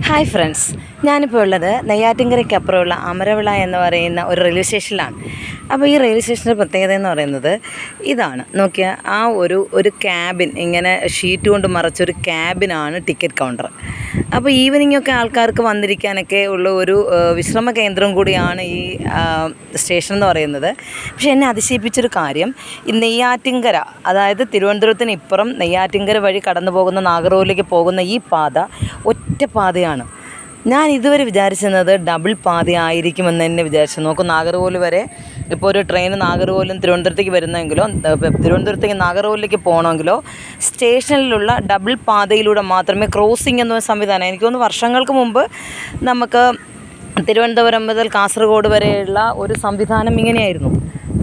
Hi friends, ഞാനിപ്പോൾ ഉള്ളത് നെയ്യാറ്റിൻകരയ്ക്കപ്പുറമുള്ള അമരവിള എന്ന് പറയുന്ന ഒരു റെയിൽവേ സ്റ്റേഷനിലാണ്. അപ്പോൾ ഈ റെയിൽവേ സ്റ്റേഷൻ്റെ പ്രത്യേകത എന്ന് പറയുന്നത് ഇതാണ്. നോക്കിയാൽ ആ ഒരു ക്യാബിൻ, ഇങ്ങനെ ഷീറ്റ് കൊണ്ട് മറച്ചൊരു ക്യാബിനാണ് ടിക്കറ്റ് കൗണ്ടർ. അപ്പോൾ ഈവനിങ്ങൊക്കെ ആൾക്കാർക്ക് വന്നിരിക്കാനൊക്കെ ഉള്ള ഒരു വിശ്രമ കേന്ദ്രം കൂടിയാണ് ഈ സ്റ്റേഷൻ എന്ന് പറയുന്നത്. പക്ഷേ എന്നെ അതിശയിപ്പിച്ചൊരു കാര്യം, ഈ നെയ്യാറ്റിൻകര, അതായത് തിരുവനന്തപുരത്തിന് ഇപ്പുറം നെയ്യാറ്റിൻകര വഴി കടന്നു പോകുന്ന നാഗർകോവിലേക്ക് പോകുന്ന ഈ പാത ഒറ്റ പാതയാണ്. ഞാൻ ഇതുവരെ വിചാരിച്ചിരുന്നത് ഡബിൾ പാതയായിരിക്കുമെന്ന് തന്നെ വിചാരിച്ചു. നോക്കൂ, നാഗർകോവിൽ വരെ ഇപ്പോൾ ഒരു ട്രെയിൻ നാഗർകോവിലും തിരുവനന്തപുരത്തേക്ക് വരുന്നെങ്കിലോ, തിരുവനന്തപുരത്തേക്ക് നാഗർകോവിലേക്ക് പോകണമെങ്കിലോ സ്റ്റേഷനിലുള്ള ഡബിൾ പാതയിലൂടെ മാത്രമേ ക്രോസിംഗ് എന്ന സംവിധാനം, എനിക്ക് തോന്നുന്നു വർഷങ്ങൾക്ക് മുമ്പ് നമുക്ക് തിരുവനന്തപുരം മുതൽ കാസർഗോഡ് വരെയുള്ള ഒരു സംവിധാനം ഇങ്ങനെയായിരുന്നു.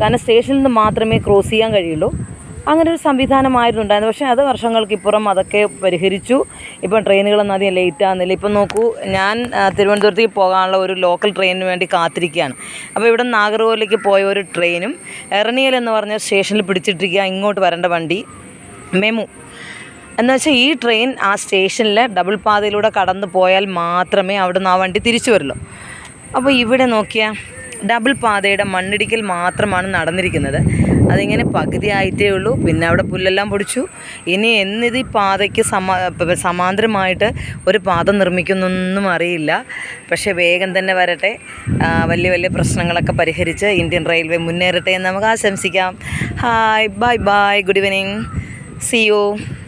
കാരണം സ്റ്റേഷനിൽ നിന്ന് മാത്രമേ ക്രോസ് ചെയ്യാൻ കഴിയുള്ളൂ. അങ്ങനെ ഒരു സംവിധാനമായിരുന്നു ഉണ്ടായിരുന്നത്. പക്ഷേ അത് വർഷങ്ങൾക്കിപ്പുറം അതൊക്കെ പരിഹരിച്ചു. ഇപ്പം ട്രെയിനുകളൊന്നും അധികം ലേറ്റ് ആകുന്നില്ല. ഇപ്പം നോക്കൂ, ഞാൻ തിരുവനന്തപുരത്തേക്ക് പോകാനുള്ള ഒരു ലോക്കൽ ട്രെയിനിന് വേണ്ടി കാത്തിരിക്കുകയാണ്. അപ്പോൾ ഇവിടെ നാഗർകോവിലേക്ക് പോയ ഒരു ട്രെയിനും എറണിയൽ എന്ന് പറഞ്ഞ സ്റ്റേഷനിൽ പിടിച്ചിട്ടിരിക്കുക ഇങ്ങോട്ട് വരേണ്ട വണ്ടി മെമു. എന്നുവെച്ചാൽ ഈ ട്രെയിൻ ആ സ്റ്റേഷനിൽ ഡബിൾ പാതയിലൂടെ കടന്നു പോയാൽ മാത്രമേ അവിടെ നിന്ന് ആ വണ്ടി തിരിച്ചു വരുള്ളൂ. അപ്പോൾ ഇവിടെ നോക്കിയാൽ ഡബിൾ പാതയുടെ മണ്ണിടിക്കൽ മാത്രമാണ് നടന്നിരിക്കുന്നത്. അതിങ്ങനെ പകുതി ആയിട്ടേ ഉള്ളൂ. പിന്നെ അവിടെ പുല്ലെല്ലാം പൊടിച്ചു. ഇനി എന്നിത് ഈ പാതയ്ക്ക് സമാന്തരമായിട്ട് ഒരു പാത നിർമ്മിക്കുന്നൊന്നും അറിയില്ല. പക്ഷേ വേഗം തന്നെ വരട്ടെ. വലിയ വലിയ പ്രശ്നങ്ങളൊക്കെ പരിഹരിച്ച് ഇന്ത്യൻ റെയിൽവേ മുന്നേറട്ടെ എന്ന് നമുക്ക് ആശംസിക്കാം. Hi, bye bye, good evening, see U.